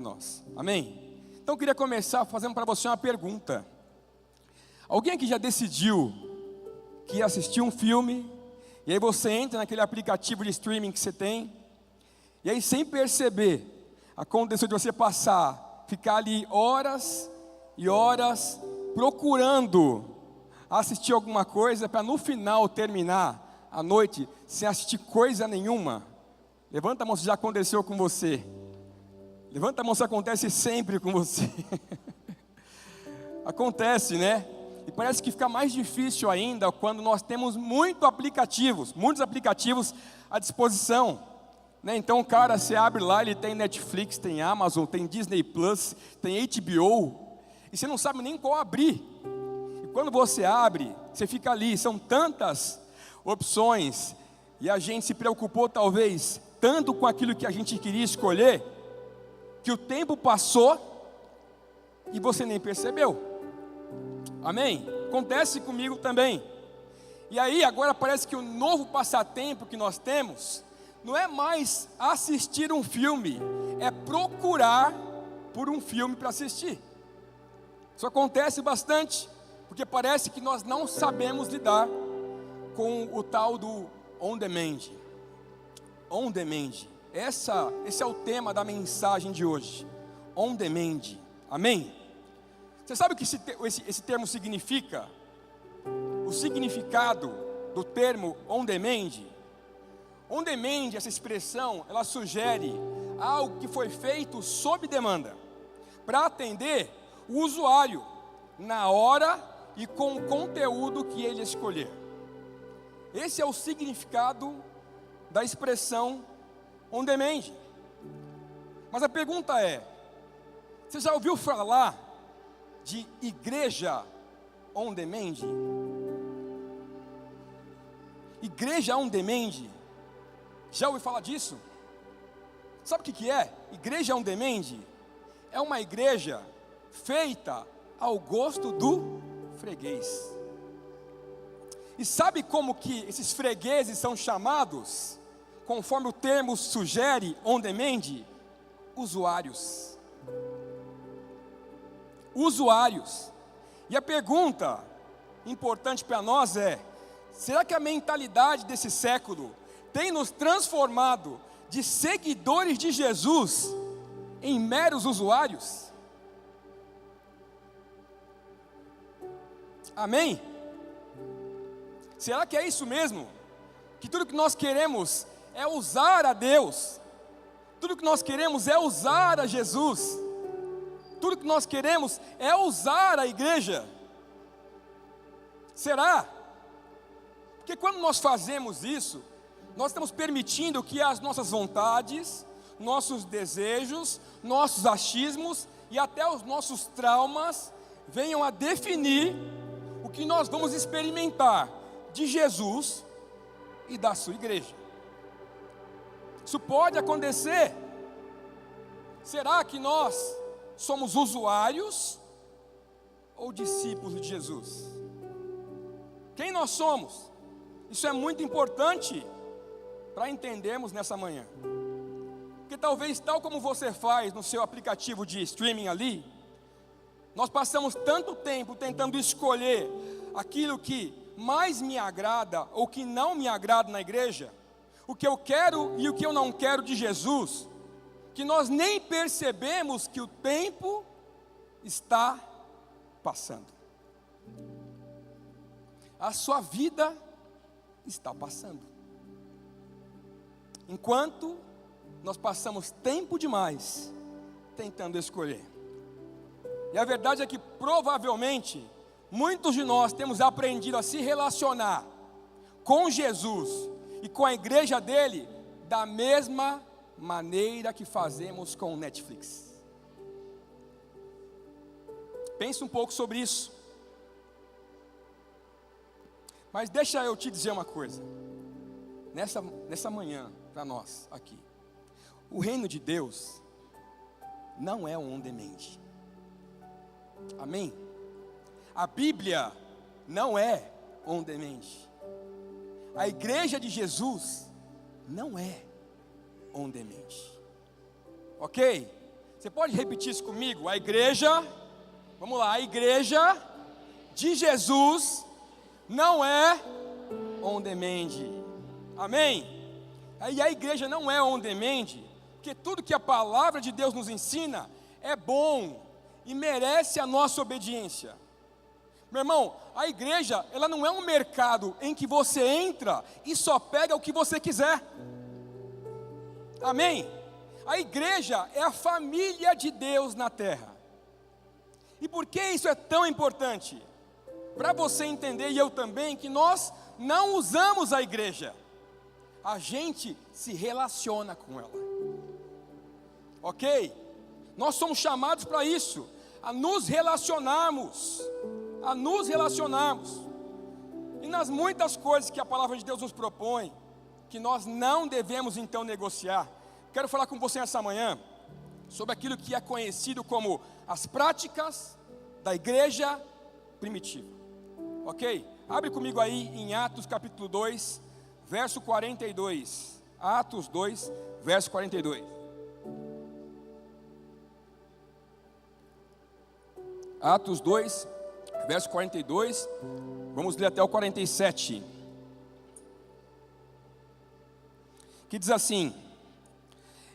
nós. Amém? Então eu queria começar fazendo para você uma pergunta. Alguém aqui já decidiu que ia assistir um filme, e aí você entra naquele aplicativo de streaming que você tem, e aí sem perceber, aconteceu de você ficar ali horas e horas procurando assistir alguma coisa para no final terminar a noite sem assistir coisa nenhuma? Levanta a mão se já aconteceu com você. Levanta a mão se acontece sempre com você. Acontece, né? E parece que fica mais difícil ainda quando nós temos muitos aplicativos à disposição, né? Então, cara, você abre lá, ele tem Netflix, tem Amazon, tem Disney Plus, tem HBO, e você não sabe nem qual abrir. E quando você abre, você fica ali, são tantas opções, e a gente se preocupou talvez tanto com aquilo que a gente queria escolher, que o tempo passou e você nem percebeu. Amém? Acontece comigo também. E aí agora parece que o novo passatempo que nós temos não é mais assistir um filme, é procurar por um filme para assistir. Isso acontece bastante, porque parece que nós não sabemos lidar com o tal do on demand. On demand. Esse é o tema da mensagem de hoje. On demand. Amém? Você sabe o que esse termo significa? O significado do termo on demand? On demand, essa expressão, ela sugere algo que foi feito sob demanda, para atender o usuário, na hora e com o conteúdo que ele escolher. Esse é o significado da expressão on demand. Mas a pergunta é: você já ouviu falar de igreja on demand? Igreja on demand? Já ouviu falar disso? Sabe o que é? Igreja on demand é uma igreja feita ao gosto do freguês. E sabe como que esses fregueses são chamados? Conforme o termo sugere, on demand, usuários. Usuários. E a pergunta importante para nós é: será que a mentalidade desse século tem nos transformado de seguidores de Jesus em meros usuários? Amém? Será que é isso mesmo? Que tudo que nós queremos é usar a Deus, tudo que nós queremos é usar a Jesus, tudo que nós queremos é usar a igreja? Será? Porque quando nós fazemos isso, nós estamos permitindo que as nossas vontades, nossos desejos, nossos achismos e até os nossos traumas venham a definir o que nós vamos experimentar de Jesus e da sua igreja. Isso pode acontecer. Será que nós somos usuários ou discípulos de Jesus? Quem nós somos? Isso é muito importante para entendermos nessa manhã. Porque talvez, tal como você faz no seu aplicativo de streaming ali, nós passamos tanto tempo tentando escolher aquilo que mais me agrada ou que não me agrada na igreja, o que eu quero e o que eu não quero de Jesus, que nós nem percebemos que o tempo está passando. A sua vida está passando. Enquanto nós passamos tempo demais tentando escolher. E a verdade é que provavelmente muitos de nós temos aprendido a se relacionar com Jesus e com a igreja dele da mesma maneira que fazemos com o Netflix. Pense um pouco sobre isso. Mas deixa eu te dizer uma coisa. Nessa manhã, para nós aqui, o reino de Deus não é um on demand. Amém? A Bíblia não é on demand. A igreja de Jesus não é on demand. Ok? Você pode repetir isso comigo? A igreja, vamos lá, a igreja de Jesus não é on demand. Amém? E a igreja não é on demand, porque tudo que a palavra de Deus nos ensina é bom e merece a nossa obediência. Meu irmão, a igreja, ela não é um mercado em que você entra e só pega o que você quiser. Amém? A igreja é a família de Deus na terra. E por que isso é tão importante? Para você entender, e eu também, que nós não usamos a igreja, a gente se relaciona com ela. Ok? Nós somos chamados para isso, a nos relacionarmos. A nos relacionarmos. E nas muitas coisas que a palavra de Deus nos propõe, que nós não devemos então negociar, quero falar com você nessa manhã sobre aquilo que é conhecido como as práticas da igreja primitiva. Ok? Abre comigo aí em Atos capítulo 2, verso 42. Atos 2, verso 42. Atos 2, verso 42, vamos ler até o 47, que diz assim: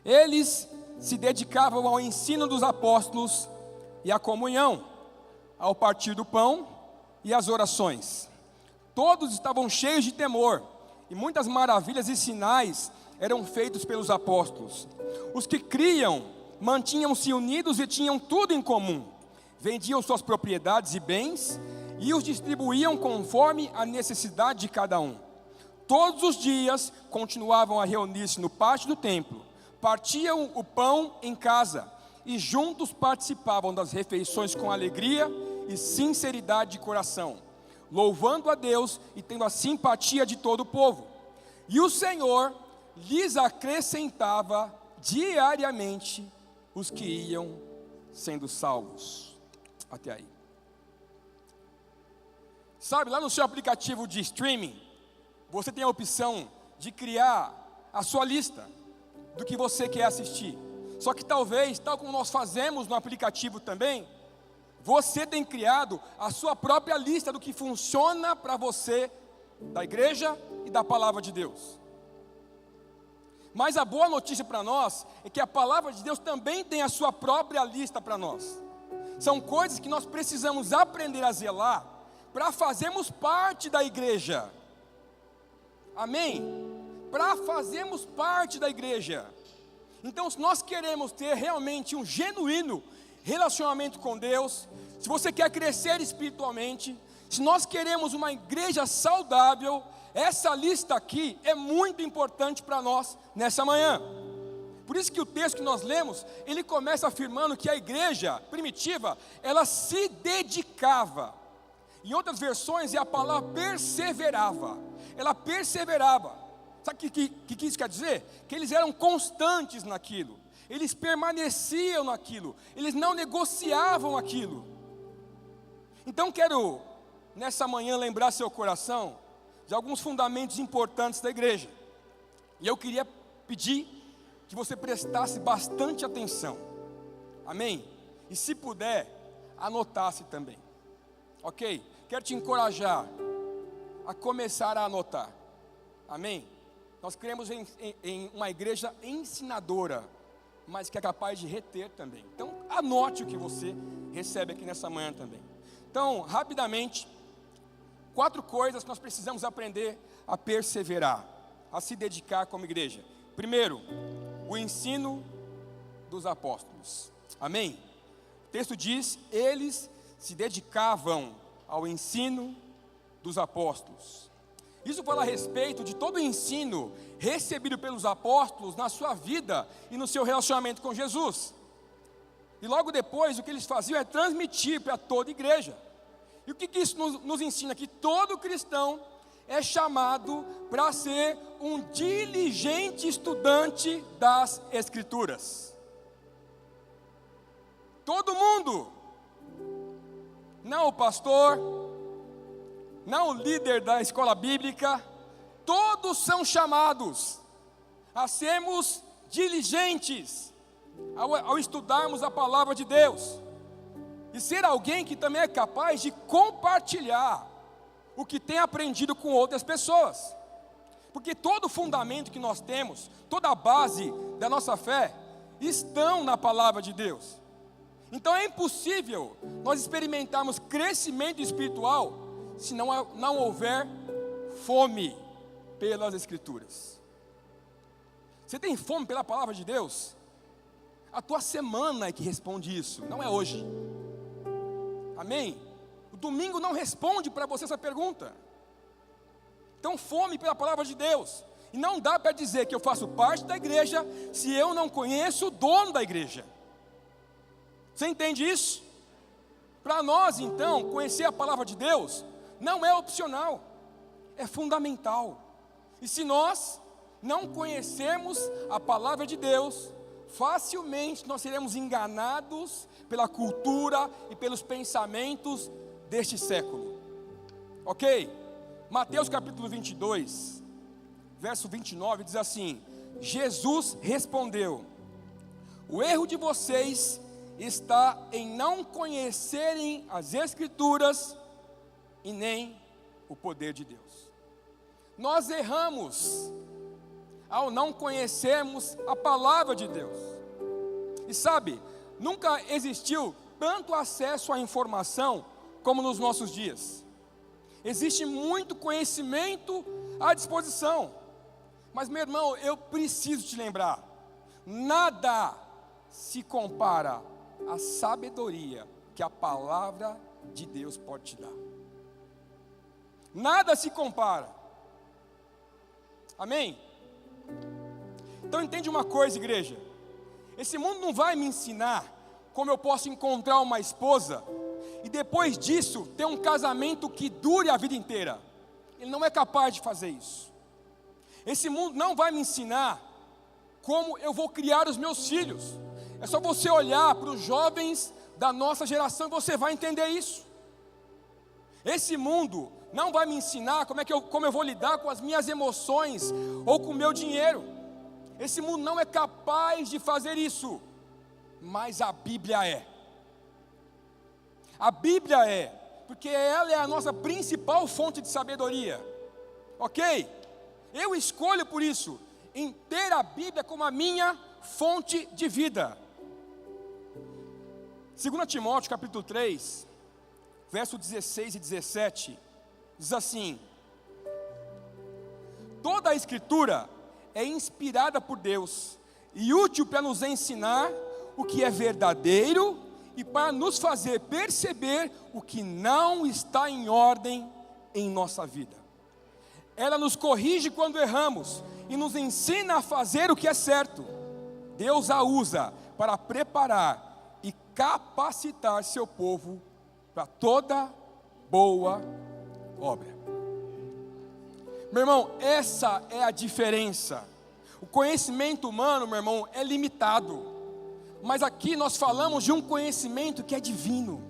eles se dedicavam ao ensino dos apóstolos e à comunhão, ao partir do pão e às orações. Todos estavam cheios de temor, e muitas maravilhas e sinais eram feitos pelos apóstolos. Os que criam mantinham-se unidos e tinham tudo em comum. Vendiam suas propriedades e bens e os distribuíam conforme a necessidade de cada um. Todos os dias continuavam a reunir-se no pátio do templo, partiam o pão em casa e juntos participavam das refeições com alegria e sinceridade de coração, louvando a Deus e tendo a simpatia de todo o povo. E o Senhor lhes acrescentava diariamente os que iam sendo salvos. Até aí. Sabe, lá no seu aplicativo de streaming, você tem a opção de criar a sua lista do que você quer assistir. Só que talvez, tal como nós fazemos no aplicativo também, você tem criado a sua própria lista do que funciona para você, da igreja e da palavra de Deus. Mas a boa notícia para nós é que a palavra de Deus também tem a sua própria lista para nós. São coisas que nós precisamos aprender a zelar para fazermos parte da igreja. Amém? Para fazermos parte da igreja. Então, se nós queremos ter realmente um genuíno relacionamento com Deus, se você quer crescer espiritualmente, se nós queremos uma igreja saudável, essa lista aqui é muito importante para nós nessa manhã. Por isso que o texto que nós lemos, ele começa afirmando que a igreja primitiva, ela se dedicava. Em outras versões é a palavra perseverava. Ela perseverava. Sabe o que isso quer dizer? Que eles eram constantes naquilo. Eles permaneciam naquilo. Eles não negociavam aquilo. Então quero, nessa manhã, lembrar seu coração de alguns fundamentos importantes da igreja. E eu queria pedir que você prestasse bastante atenção. Amém? E se puder, anotasse também. Ok? Quero te encorajar a começar a anotar. Amém? Nós cremos em uma igreja ensinadora, mas que é capaz de reter também. Então, anote o que você recebe aqui nessa manhã também. Então, rapidamente, 4 coisas que nós precisamos aprender a perseverar, a se dedicar como igreja. Primeiro, o ensino dos apóstolos. Amém? O texto diz: eles se dedicavam ao ensino dos apóstolos. Isso fala a respeito de todo o ensino recebido pelos apóstolos na sua vida e no seu relacionamento com Jesus. E logo depois, o que eles faziam é transmitir para toda a igreja. E o que isso nos ensina? Que todo cristão é chamado para ser um diligente estudante das Escrituras. Todo mundo. Não o pastor, não o líder da escola bíblica, todos são chamados a sermos diligentes ao estudarmos a palavra de Deus, e ser alguém que também é capaz de compartilhar o que tem aprendido com outras pessoas, porque todo o fundamento que nós temos, toda a base da nossa fé, estão na palavra de Deus. Então é impossível nós experimentarmos crescimento espiritual se não houver fome pelas Escrituras. Você tem fome pela palavra de Deus? A tua semana é que responde isso, não é hoje. Amém? O domingo não responde para você essa pergunta. Então, fome pela palavra de Deus. E não dá para dizer que eu faço parte da igreja se eu não conheço o dono da igreja. Você entende isso? Para nós, então, conhecer a palavra de Deus não é opcional, é fundamental. E se nós não conhecermos a palavra de Deus, facilmente nós seremos enganados pela cultura e pelos pensamentos deste século. Ok? Mateus capítulo 22, verso 29 diz assim: Jesus respondeu: o erro de vocês está em não conhecerem as Escrituras e nem o poder de Deus. Nós erramos ao não conhecermos a palavra de Deus. E sabe, nunca existiu tanto acesso à informação como nos nossos dias. Existe muito conhecimento à disposição. Mas, meu irmão, eu preciso te lembrar: nada se compara à sabedoria que a palavra de Deus pode te dar. Nada se compara. Amém? Então entende uma coisa, igreja: esse mundo não vai me ensinar como eu posso encontrar uma esposa e depois disso ter um casamento que dure a vida inteira. Ele não é capaz de fazer isso. Esse mundo não vai me ensinar como eu vou criar os meus filhos. É só você olhar para os jovens da nossa geração e você vai entender isso. Esse mundo não vai me ensinar como eu vou lidar com as minhas emoções ou com o meu dinheiro. Esse mundo não é capaz de fazer isso, mas a Bíblia é. A Bíblia é, porque ela é a nossa principal fonte de sabedoria, ok? Eu escolho por isso, em ter a Bíblia como a minha fonte de vida. 2 Timóteo capítulo 3, verso 16 e 17, diz assim: toda a Escritura é inspirada por Deus e útil para nos ensinar o que é verdadeiro e para nos fazer perceber o que não está em ordem em nossa vida. Ela nos corrige quando erramos e nos ensina a fazer o que é certo. Deus a usa para preparar e capacitar seu povo para toda boa obra. Meu irmão, essa é a diferença. O conhecimento humano, meu irmão, é limitado. Mas aqui nós falamos de um conhecimento que é divino.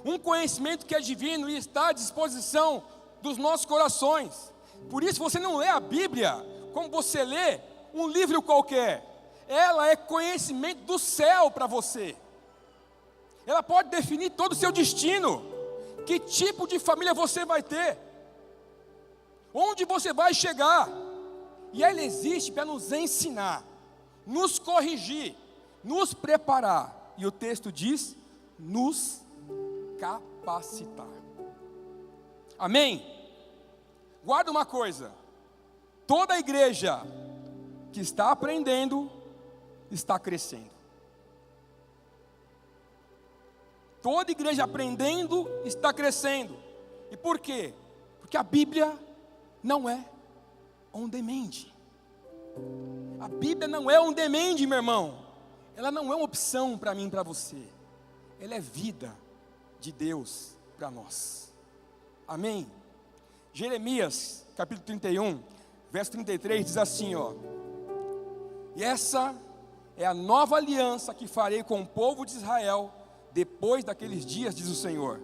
Um conhecimento que é divino e está à disposição dos nossos corações. Por isso você não lê a Bíblia como você lê um livro qualquer. Ela é conhecimento do céu para você. Ela pode definir todo o seu destino. Que tipo de família você vai ter? Onde você vai chegar? E ela existe para nos ensinar, nos corrigir, nos preparar. E o texto diz: nos capacitar. Amém? Guarda uma coisa: toda igreja que está aprendendo, está crescendo. Toda igreja aprendendo, está crescendo. E por quê? Porque a Bíblia não é on demand. A Bíblia não é on demand, meu irmão. Ela não é uma opção para mim e para você. Ela é vida de Deus para nós. Amém? Jeremias, capítulo 31, verso 33, diz assim, ó: e essa é a nova aliança que farei com o povo de Israel depois daqueles dias, diz o Senhor.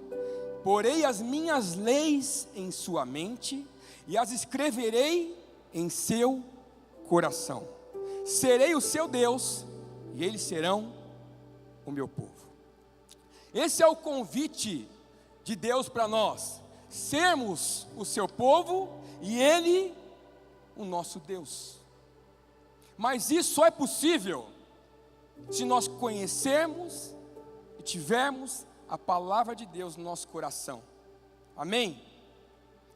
Porei as minhas leis em sua mente e as escreverei em seu coração. Serei o seu Deus e eles serão o meu povo. Esse é o convite de Deus para nós, sermos o seu povo e Ele o nosso Deus. Mas isso só é possível se nós conhecermos e tivermos a palavra de Deus no nosso coração. Amém?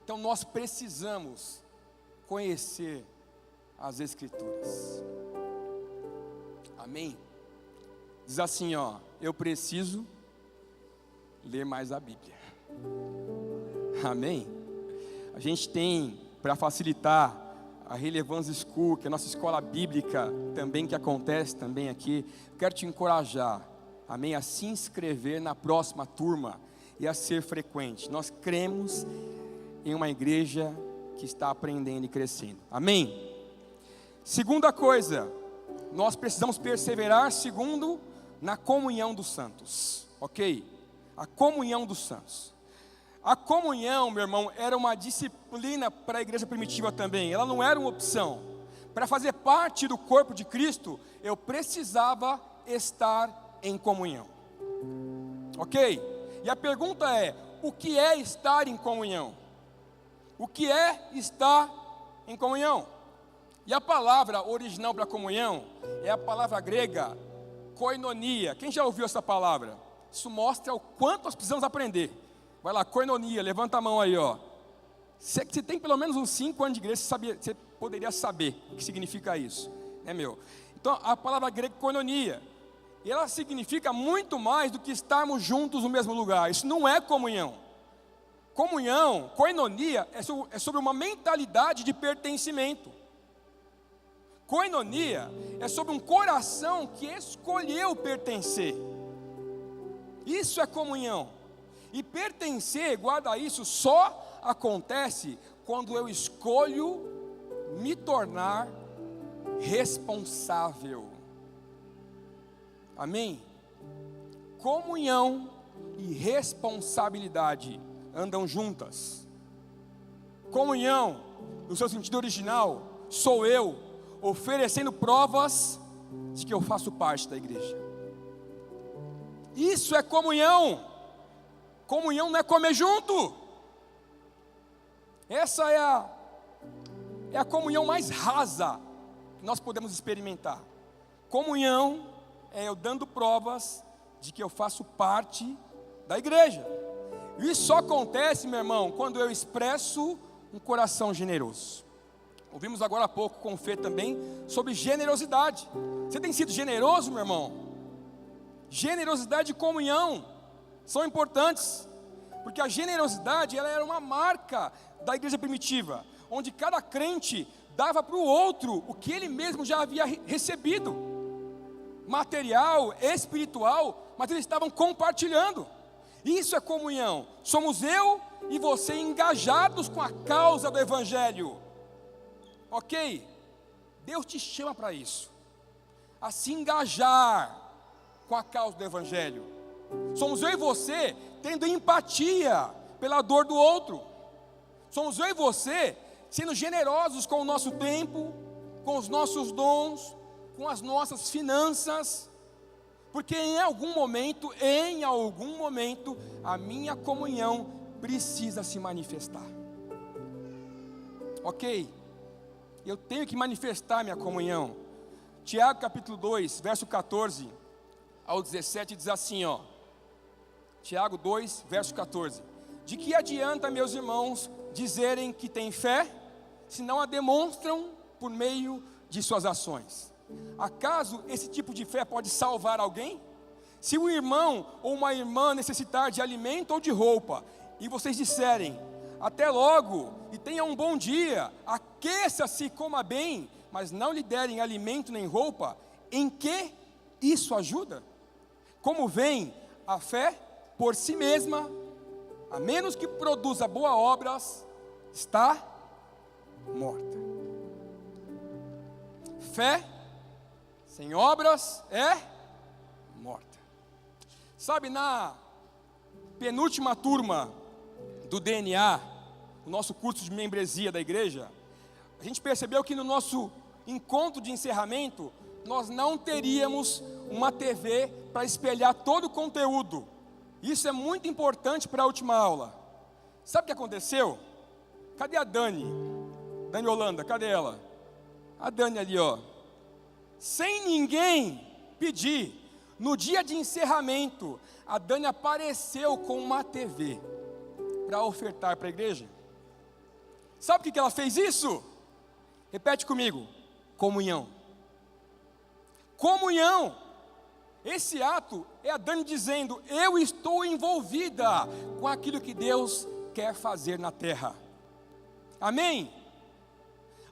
Então nós precisamos conhecer as Escrituras. Amém? Diz assim, ó, eu preciso ler mais a Bíblia. Amém? A gente tem, para facilitar, a Relevance School, que é a nossa escola bíblica também, que acontece também aqui. Quero te encorajar, amém, a se inscrever na próxima turma e a ser frequente. Nós cremos em uma igreja que está aprendendo e crescendo. Amém? Segunda coisa, nós precisamos perseverar, segundo, na comunhão dos santos. Ok? A comunhão dos santos. A comunhão, meu irmão, era uma disciplina para a igreja primitiva também. Ela não era uma opção. Para fazer parte do corpo de Cristo, eu precisava estar em comunhão. Ok? E a pergunta é, o que é estar em comunhão? O que é estar em comunhão? E a palavra original para comunhão é a palavra grega koinonia. Quem já ouviu essa palavra? Isso mostra o quanto nós precisamos aprender. Vai lá, koinonia, levanta a mão aí, ó. Você tem pelo menos uns 5 anos de igreja, você poderia saber o que significa isso, né, meu? Então, a palavra grega koinonia, e ela significa muito mais do que estarmos juntos no mesmo lugar. Isso não é comunhão. Comunhão, koinonia, é sobre uma mentalidade de pertencimento. Koinonia é sobre um coração que escolheu pertencer. Isso é comunhão. E pertencer, guarda isso, só acontece quando eu escolho me tornar responsável. Amém? Comunhão e responsabilidade andam juntas. Comunhão, no seu sentido original, sou eu oferecendo provas de que eu faço parte da igreja. Isso é comunhão. Comunhão não é comer junto. Essa é a comunhão mais rasa que nós podemos experimentar. Comunhão é eu dando provas de que eu faço parte da igreja. E isso só acontece, meu irmão, quando eu expresso um coração generoso. Ouvimos agora há pouco com o Fê também sobre generosidade. Você tem sido generoso, meu irmão? Generosidade e comunhão são importantes, porque a generosidade ela era uma marca da igreja primitiva, onde cada crente dava para o outro o que ele mesmo já havia recebido, material, espiritual, mas eles estavam compartilhando. Isso é comunhão. Somos eu e você engajados com a causa do evangelho. Ok? Deus te chama para isso, a se engajar com a causa do evangelho. Somos eu e você tendo empatia pela dor do outro. Somos eu e você sendo generosos com o nosso tempo, com os nossos dons, com as nossas finanças, porque em algum momento, a minha comunhão precisa se manifestar. Ok? Eu tenho que manifestar minha comunhão. Tiago capítulo 2, verso 14 ao 17 diz assim, ó. Tiago 2, verso 14. De que adianta, meus irmãos, dizerem que têm fé, se não a demonstram por meio de suas ações? Acaso esse tipo de fé pode salvar alguém? Se um irmão ou uma irmã necessitar de alimento ou de roupa, e vocês disserem, até logo, e tenha um bom dia, aqueça-se e coma bem, mas não lhe derem alimento nem roupa, em que isso ajuda? Como vem a fé por si mesma, a menos que produza boas obras, está morta. Fé sem obras é morta. Sabe, na penúltima turma do DNA, o nosso curso de membresia da igreja, a gente percebeu que no nosso encontro de encerramento, nós não teríamos uma TV para espelhar todo o conteúdo. Isso é muito importante para a última aula. Sabe o que aconteceu? Cadê a Dani? Dani Holanda, cadê ela? A Dani ali, ó. Sem ninguém pedir, no dia de encerramento, a Dani apareceu com uma TV para ofertar para a igreja. Sabe o que ela fez isso? Repete comigo: comunhão. Comunhão. Esse ato é a Dani dizendo: eu estou envolvida com aquilo que Deus quer fazer na terra. Amém?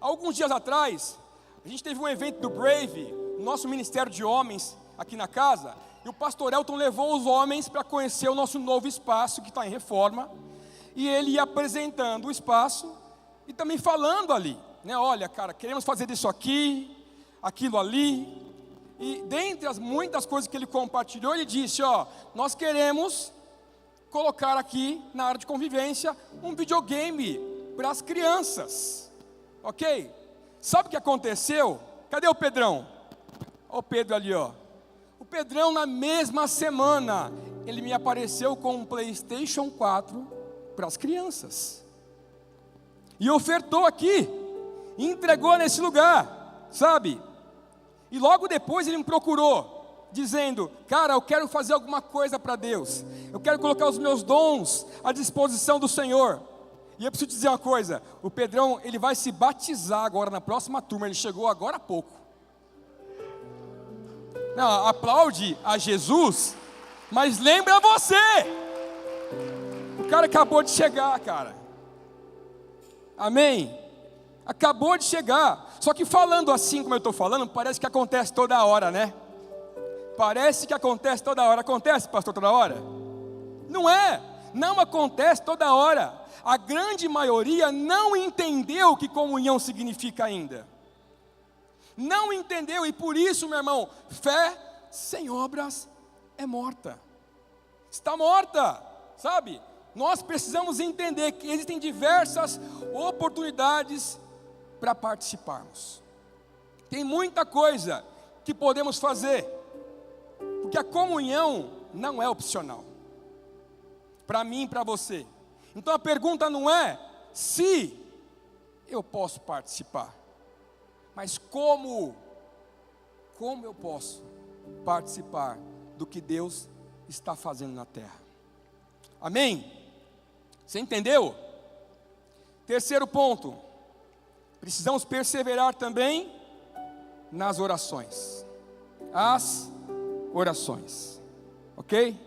Alguns dias atrás, a gente teve um evento do Brave, nosso ministério de homens aqui na casa, e o pastor Elton levou os homens para conhecer o nosso novo espaço que está em reforma, e ele ia apresentando o espaço e também falando ali, né? Olha, cara, queremos fazer isso aqui, aquilo ali, e dentre as muitas coisas que ele compartilhou, ele disse: ó, nós queremos colocar aqui na área de convivência um videogame para as crianças, ok? Sabe o que aconteceu? Cadê o Pedrão? Olha o Pedro ali, ó. O Pedrão, na mesma semana, ele me apareceu com um PlayStation 4 para as crianças, e ofertou aqui, e entregou nesse lugar, sabe? E logo depois ele me procurou, dizendo: cara, eu quero fazer alguma coisa para Deus, eu quero colocar os meus dons à disposição do Senhor. E eu preciso dizer uma coisa: o Pedrão, ele vai se batizar agora na próxima turma, ele chegou agora há pouco. Não, aplaude a Jesus, mas lembra você, o cara acabou de chegar, cara. Amém? Acabou de chegar. Só que falando assim como eu estou falando, parece que acontece toda hora, né? Parece que acontece toda hora. Acontece, pastor, toda hora? Não é, não acontece toda hora. A grande maioria não entendeu o que comunhão significa ainda. Não entendeu, e por isso, meu irmão, fé sem obras é morta. Está morta, sabe? Nós precisamos entender que existem diversas oportunidades para participarmos. Tem muita coisa que podemos fazer, porque a comunhão não é opcional, para mim e para você. Então a pergunta não é se eu posso participar, mas como eu posso participar do que Deus está fazendo na terra. Amém? Você entendeu? Terceiro ponto: precisamos perseverar também nas orações. As orações, ok?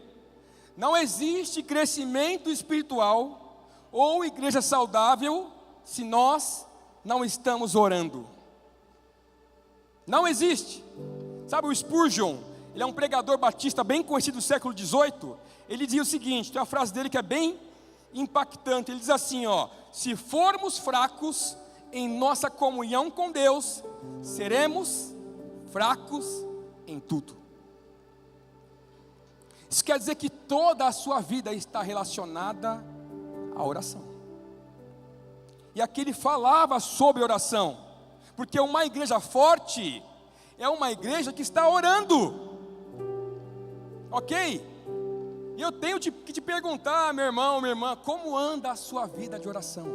Não existe crescimento espiritual ou igreja saudável se nós não estamos orando. Não existe. Sabe o Spurgeon? Ele é um pregador batista bem conhecido do século XVIII. Ele diz o seguinte, tem uma frase dele que é bem impactante. Ele diz assim, ó: se formos fracos em nossa comunhão com Deus, seremos fracos em tudo. Isso quer dizer que toda a sua vida está relacionada à oração. E aqui ele falava sobre oração, porque uma igreja forte é uma igreja que está orando, ok? E eu tenho que te perguntar, meu irmão, minha irmã, como anda a sua vida de oração?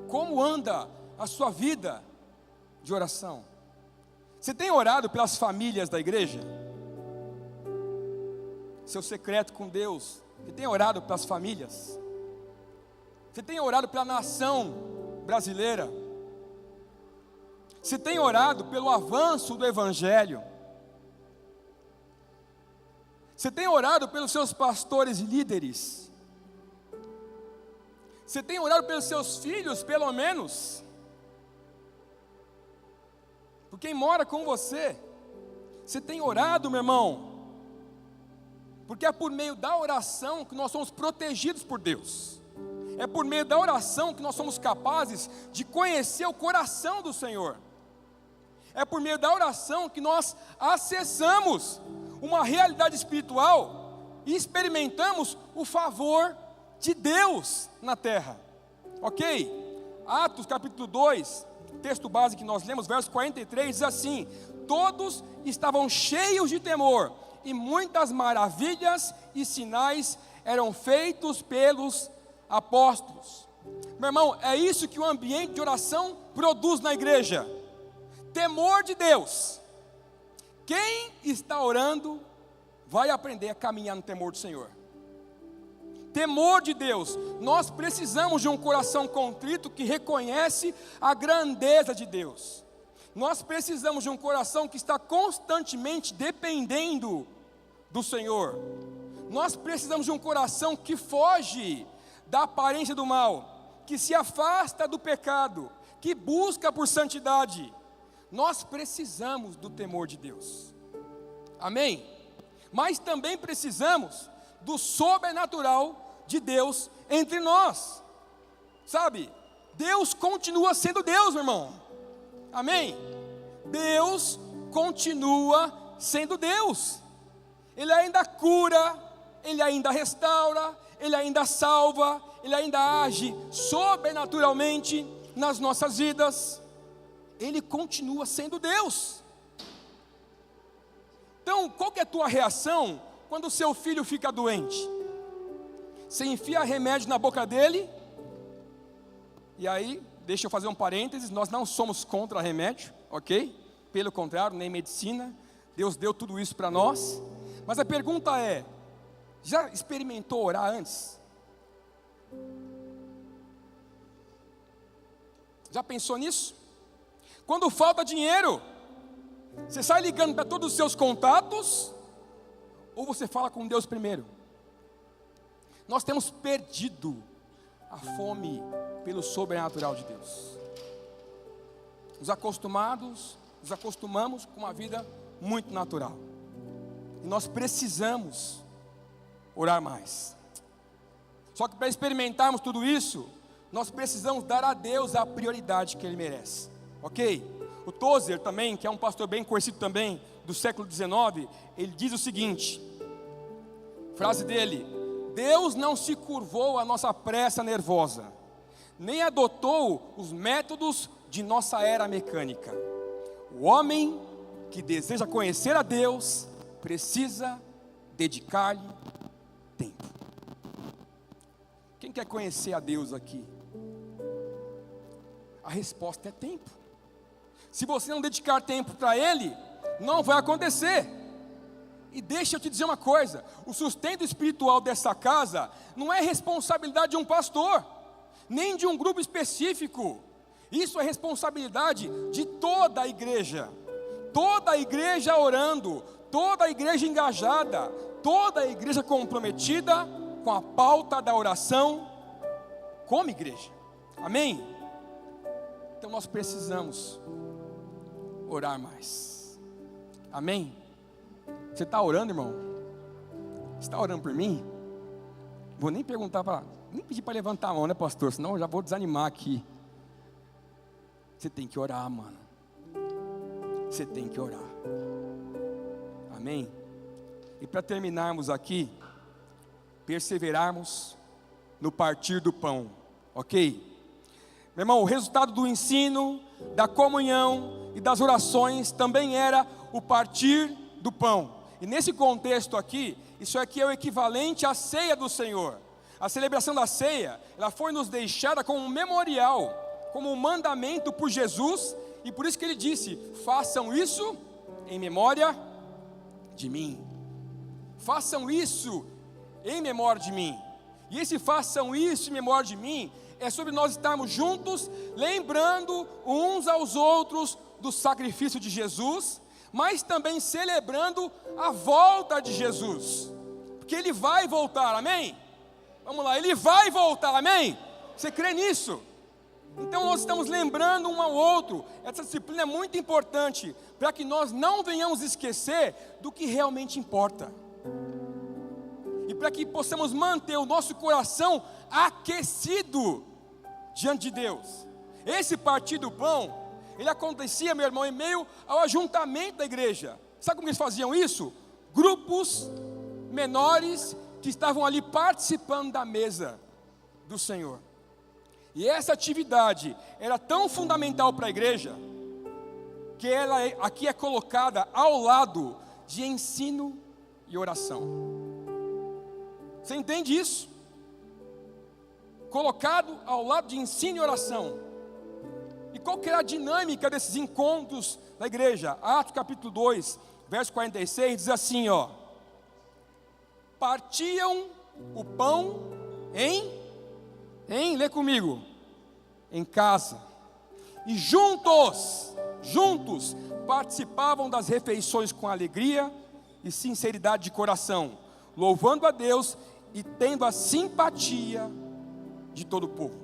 Como anda a sua vida de oração? Você tem orado pelas famílias da igreja? Seu secreto com Deus. Você tem orado pelas famílias? Você tem orado pela nação brasileira? Você tem orado pelo avanço do Evangelho? Você tem orado pelos seus pastores e líderes? Você tem orado pelos seus filhos, pelo menos? Por quem mora com você? Você tem orado, meu irmão? Porque é por meio da oração que nós somos protegidos por Deus. É por meio da oração que nós somos capazes de conhecer o coração do Senhor. É por meio da oração que nós acessamos uma realidade espiritual e experimentamos o favor de Deus na terra, ok? Atos capítulo 2, texto base que nós lemos, verso 43, diz assim: todos estavam cheios de temor, e muitas maravilhas e sinais eram feitos pelos apóstolos. Meu irmão, é isso que o ambiente de oração produz na igreja: temor de Deus. Quem está orando vai aprender a caminhar no temor do Senhor. Temor de Deus. Nós precisamos de um coração contrito que reconhece a grandeza de Deus. Nós precisamos de um coração que está constantemente dependendo do Senhor. Nós precisamos de um coração que foge da aparência do mal, que se afasta do pecado, que busca por santidade. Nós precisamos do temor de Deus. Amém? Mas também precisamos do sobrenatural de Deus entre nós. Sabe? Deus continua sendo Deus, meu irmão. Amém? Deus continua sendo Deus. Ele ainda cura, Ele ainda restaura, Ele ainda salva, Ele ainda age sobrenaturalmente nas nossas vidas. Ele continua sendo Deus. Então, qual que é a tua reação quando o seu filho fica doente? Você enfia remédio na boca dele, e aí, deixa eu fazer um parênteses, nós não somos contra remédio, ok? Pelo contrário, nem medicina, Deus deu tudo isso para nós. Mas a pergunta é: já experimentou orar antes? Já pensou nisso? Quando falta dinheiro, você sai ligando para todos os seus contatos, ou você fala com Deus primeiro? Nós temos perdido a fome pelo sobrenatural de Deus. Nos acostumamos com uma vida muito natural. E nós precisamos orar mais. Só que para experimentarmos tudo isso, nós precisamos dar a Deus a prioridade que Ele merece. Ok? O Tozer também, que é um pastor bem conhecido também, do século XIX, ele diz o seguinte, frase dele: Deus não se curvou à nossa pressa nervosa, nem adotou os métodos de nossa era mecânica. O homem que deseja conhecer a Deus, precisa dedicar-lhe tempo. Quem quer conhecer a Deus aqui? A resposta é tempo. Se você não dedicar tempo para Ele, não vai acontecer. E deixa eu te dizer uma coisa: o sustento espiritual dessa casa não é responsabilidade de um pastor, nem de um grupo específico. Isso é responsabilidade de toda a igreja. Toda a igreja orando, toda a igreja engajada, toda a igreja comprometida com a pauta da oração como igreja. Amém? Então nós precisamos orar mais. Amém? Você está orando, irmão? Você está orando por mim? Vou nem perguntar nem pedir para levantar a mão, né, pastor? Senão eu já vou desanimar aqui. Você tem que orar, mano. Você tem que orar. Amém? E para terminarmos aqui, perseverarmos no partir do pão, ok? Meu irmão, o resultado do ensino, da comunhão e das orações também era o partir do pão. E nesse contexto aqui, isso aqui é o equivalente à ceia do Senhor. A celebração da ceia, ela foi nos deixada como um memorial, como um mandamento por Jesus, e por isso que Ele disse: façam isso em memória de mim. Façam isso em memória de mim. E esse façam isso em memória de mim é sobre nós estarmos juntos, lembrando uns aos outros do sacrifício de Jesus, mas também celebrando a volta de Jesus, porque Ele vai voltar, amém? Vamos lá, Ele vai voltar, amém? Você crê nisso? Então nós estamos lembrando um ao outro. Essa disciplina é muito importante, para que nós não venhamos esquecer do que realmente importa, e para que possamos manter o nosso coração aquecido diante de Deus. Esse partir do pão, ele acontecia, meu irmão, em meio ao ajuntamento da igreja. Sabe como eles faziam isso? Grupos menores que estavam ali participando da mesa do Senhor. E essa atividade era tão fundamental para a igreja, que ela aqui é colocada ao lado de ensino e oração. Você entende isso? Colocado ao lado de ensino e oração. E qual que era a dinâmica desses encontros da igreja? Atos capítulo 2, verso 46, diz assim, ó: partiam o pão lê comigo, em casa, e juntos participavam das refeições com alegria e sinceridade de coração, louvando a Deus e tendo a simpatia de todo o povo.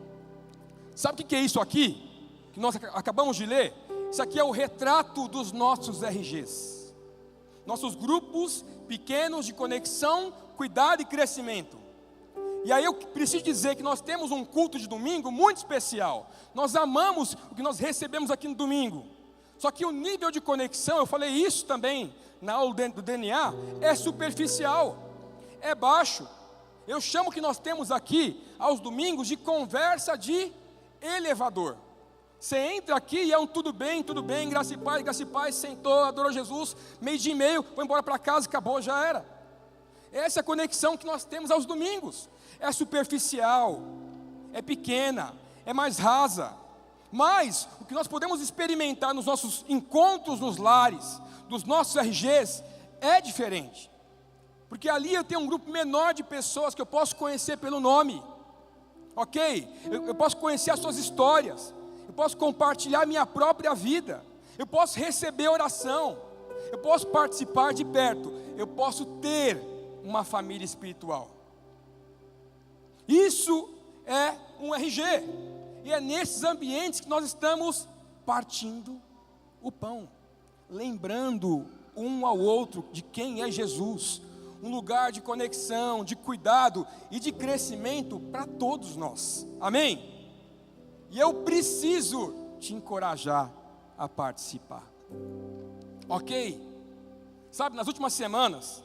Sabe o que é isso aqui? Que nós acabamos de ler? Isso aqui é o retrato dos nossos RGs, nossos grupos pequenos de conexão, cuidado e crescimento. E aí eu preciso dizer que nós temos um culto de domingo muito especial. Nós amamos o que nós recebemos aqui no domingo. Só que o nível de conexão, eu falei isso também na aula do DNA, é superficial, é baixo. Eu chamo o que nós temos aqui aos domingos de conversa de elevador. Você entra aqui e é um tudo bem, graça e paz, sentou, adorou Jesus, meio dia e meio, foi embora para casa, acabou, já era. Essa é a conexão que nós temos aos domingos. É superficial, é pequena, é mais rasa. Mas o que nós podemos experimentar nos nossos encontros nos lares, dos nossos RGs, é diferente. Porque ali eu tenho um grupo menor de pessoas que eu posso conhecer pelo nome. Ok? Eu posso conhecer as suas histórias. Eu posso compartilhar minha própria vida. Eu posso receber oração. Eu posso participar de perto. Eu posso ter uma família espiritual. Isso é um RG. E é nesses ambientes que nós estamos partindo o pão, lembrando um ao outro de quem é Jesus. Um lugar de conexão, de cuidado e de crescimento para todos nós. Amém? E eu preciso te encorajar a participar. Ok? Sabe, nas últimas semanas,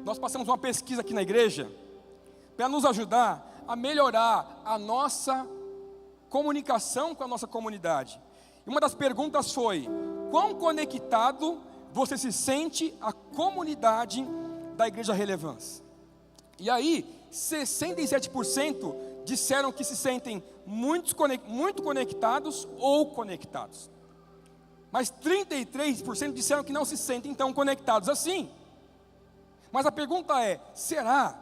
nós passamos uma pesquisa aqui na igreja para nos ajudar a melhorar a nossa comunicação com a nossa comunidade. E uma das perguntas foi: quão conectado você se sente à comunidade da Igreja Relevância? E aí, 67% disseram que se sentem muito conectados ou conectados. Mas 33% disseram que não se sentem tão conectados assim. Mas a pergunta é: será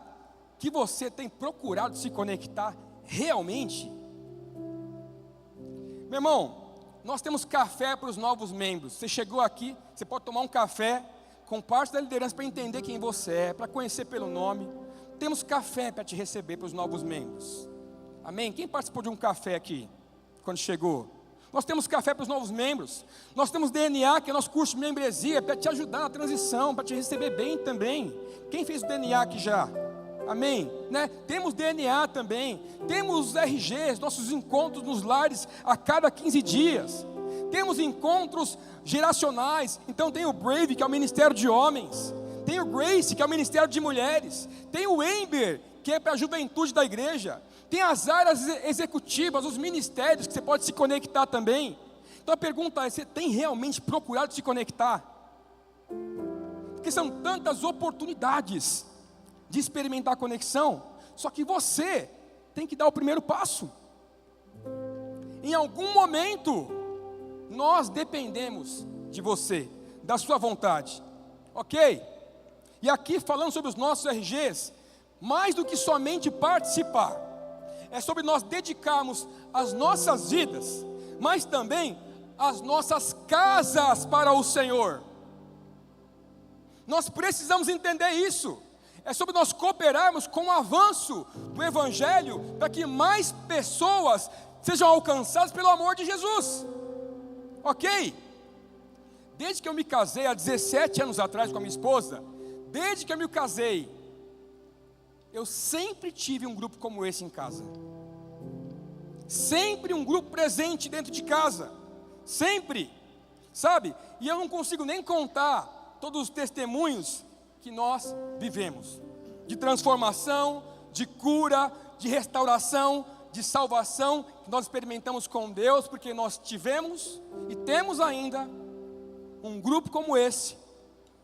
que você tem procurado se conectar realmente? Meu irmão, nós temos café para os novos membros. Você chegou aqui, você pode tomar um café com parte da liderança para entender quem você é, para conhecer pelo nome. Temos café para te receber para os novos membros. Amém? Quem participou de um café aqui, quando chegou? Nós temos café para os novos membros. Nós temos DNA, que é nosso curso de membresia, para te ajudar na transição, para te receber bem também. Quem fez o DNA aqui já? Amém? Né? Temos DNA também. Temos RGs, nossos encontros nos lares a cada 15 dias. Temos encontros geracionais. Então tem o Brave, que é o ministério de homens. Tem o Grace, que é o ministério de mulheres. Tem o Ember, que é para a juventude da igreja. Tem as áreas executivas, os ministérios, que você pode se conectar também. Então a pergunta é: você tem realmente procurado se conectar? Porque são tantas oportunidades de experimentar a conexão, só que você tem que dar o primeiro passo. Em algum momento, nós dependemos de você, da sua vontade, ok? E aqui falando sobre os nossos RGs, mais do que somente participar, é sobre nós dedicarmos as nossas vidas, mas também as nossas casas para o Senhor. Nós precisamos entender isso. É sobre nós cooperarmos com o avanço do Evangelho, para que mais pessoas sejam alcançadas pelo amor de Jesus. Ok? Desde que eu me casei, há 17 anos atrás com a minha esposa, desde que eu me casei, eu sempre tive um grupo como esse em casa. Sempre um grupo presente dentro de casa. Sempre. Sabe? E eu não consigo nem contar todos os testemunhos que nós vivemos, de transformação, de cura, de restauração, de salvação que nós experimentamos com Deus, porque nós tivemos e temos ainda um grupo como esse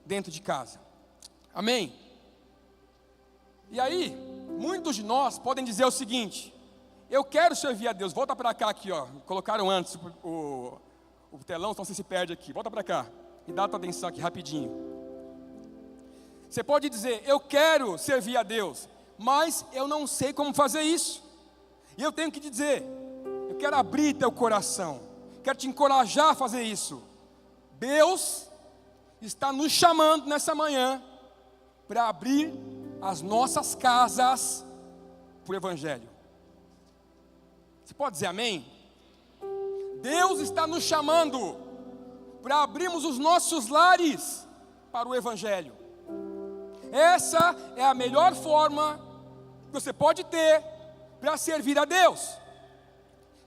dentro de casa. Amém? E aí, muitos de nós podem dizer o seguinte: eu quero servir a Deus. Volta para cá aqui, ó. Colocaram antes o telão, então você se perde aqui. Volta para cá e dá a tua atenção aqui rapidinho. Você pode dizer: eu quero servir a Deus, mas eu não sei como fazer isso. E eu tenho que te dizer: eu quero abrir teu coração, quero te encorajar a fazer isso. Deus está nos chamando nessa manhã para abrir as nossas casas para o Evangelho. Você pode dizer amém? Deus está nos chamando para abrirmos os nossos lares para o Evangelho. Essa é a melhor forma que você pode ter para servir a Deus.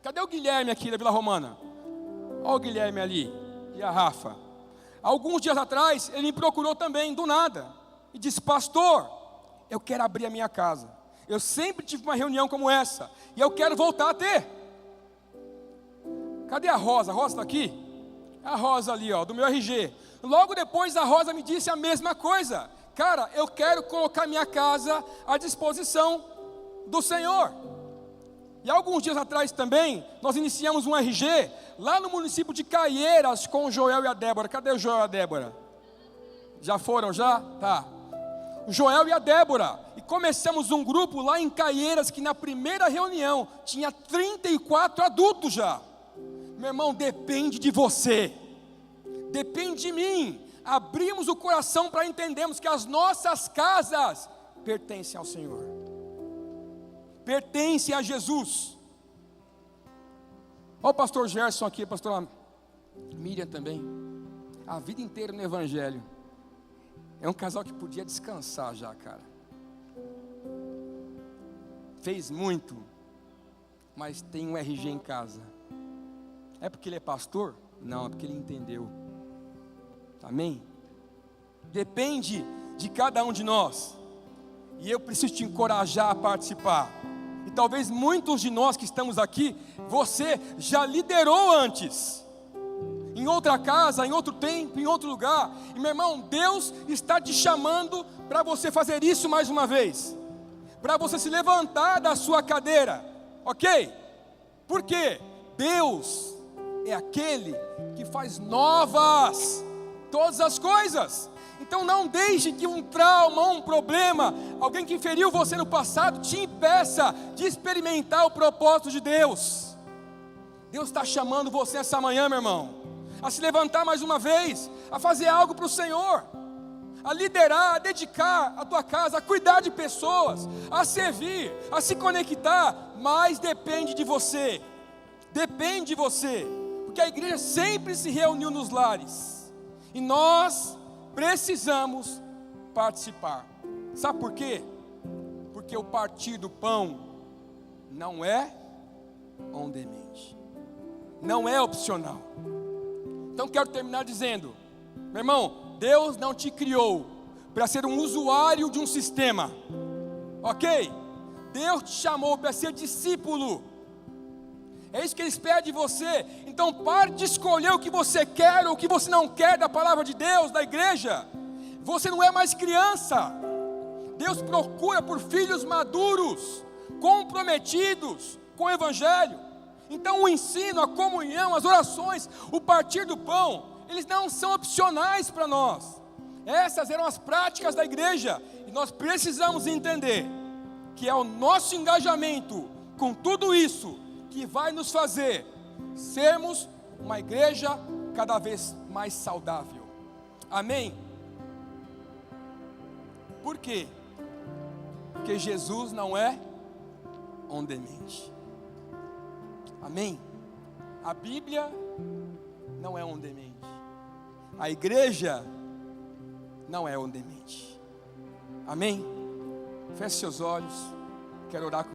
Cadê o Guilherme aqui da Vila Romana? Olha o Guilherme ali e a Rafa. Alguns dias atrás ele me procurou também, do nada, e disse: pastor, eu quero abrir a minha casa. Eu sempre tive uma reunião como essa e eu quero voltar a ter. Cadê a Rosa? A Rosa está aqui? A Rosa ali, ó, do meu RG. Logo depois a Rosa me disse a mesma coisa: cara, eu quero colocar minha casa à disposição do Senhor. E alguns dias atrás também, nós iniciamos um RG lá no município de Caieiras com o Joel e a Débora. Cadê o Joel e a Débora? Já foram, já? Tá. O Joel e a Débora. E começamos um grupo lá em Caieiras, que na primeira reunião tinha 34 adultos já. Meu irmão, depende de você. Depende de mim. Abrimos o coração para entendermos que as nossas casas pertencem ao Senhor, pertencem a Jesus. Olha o pastor Gerson aqui, a pastora Miriam também, a vida inteira no Evangelho. É um casal que podia descansar já, cara. Fez muito, mas tem um RG em casa. É porque ele é pastor? Não, é porque ele entendeu. Amém? Depende de cada um de nós. E eu preciso te encorajar a participar. E talvez muitos de nós que estamos aqui, você já liderou antes, em outra casa, em outro tempo, em outro lugar. E meu irmão, Deus está te chamando para você fazer isso mais uma vez, para você se levantar da sua cadeira, ok? Por quê? Deus é aquele que faz novas todas as coisas. Então não deixe que um trauma, um problema, alguém que feriu você no passado, te impeça de experimentar o propósito de Deus. Deus está chamando você essa manhã, meu irmão, a se levantar mais uma vez, a fazer algo para o Senhor, a liderar, a dedicar a tua casa, a cuidar de pessoas, a servir, a se conectar. Mas depende de você, depende de você, porque a igreja sempre se reuniu nos lares, e nós precisamos participar. Sabe por quê? Porque o partir do pão não é on demand, não é opcional. Então quero terminar dizendo, meu irmão, Deus não te criou para ser um usuário de um sistema, ok? Deus te chamou para ser discípulo. É isso que Ele espera de você. Então pare de escolher o que você quer ou o que você não quer da palavra de Deus, da igreja. Você não é mais criança. Deus procura por filhos maduros, comprometidos com o Evangelho. Então o ensino, a comunhão, as orações, o partir do pão, eles não são opcionais para nós. Essas eram as práticas da igreja. E nós precisamos entender que é o nosso engajamento com tudo isso que vai nos fazer sermos uma igreja cada vez mais saudável. Amém? Por quê? Porque Jesus não é on demand. Amém? A Bíblia não é on demand. A igreja não é on demand. Amém? Feche seus olhos. Quero orar com